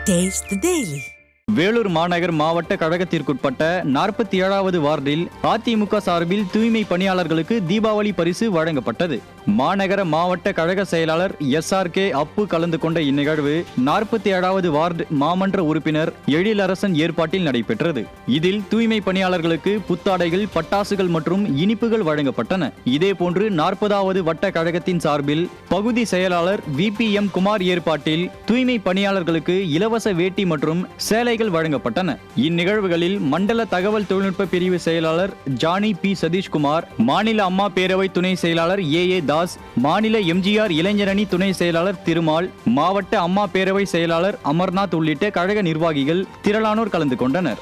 Taste the Daily. Vellore மாநகர் மாவட்ட கழகத்திற்குட்பட்ட 47வது வார்டில் அதிமுக சார்பில் தூய்மை பணியாளர்களுக்கு தீபாவளி பரிசு வழங்கப்பட்டது. மாநகர மாவட்ட கழக செயலாளர் SRK அப்பு கலந்து கொண்ட இந்நிகழ்வு 47வது வார்டு மாமன்ற உறுப்பினர் எழிலரசன் ஏற்பாட்டில் நடைபெற்றது. இதில் தூய்மை பணியாளர்களுக்கு புத்தாடைகள், பட்டாசுகள் மற்றும் இனிப்புகள் வழங்கப்பட்டன. இதேபோன்று 40வது வட்ட கழகத்தின் சார்பில் பகுதி செயலாளர் VPM குமார் ஏற்பாட்டில் தூய்மை பணியாளர்களுக்கு இலவச வேட்டி மற்றும் சேலை வழங்கப்பட்டன. இந்நிகழ்வுகளில் மண்டல தகவல் தொழில்நுட்ப பிரிவு செயலாளர் ஜானி P சதீஷ்குமார், மாநில அம்மா பேரவை துணை செயலாளர் AA தாஸ், மாநில MGR இளைஞரணி துணை செயலாளர் திருமால், மாவட்ட அம்மா பேரவை செயலாளர் அமர்நாத் உள்ளிட்ட கழக நிர்வாகிகள் திரளானோர் கலந்து கொண்டனர்.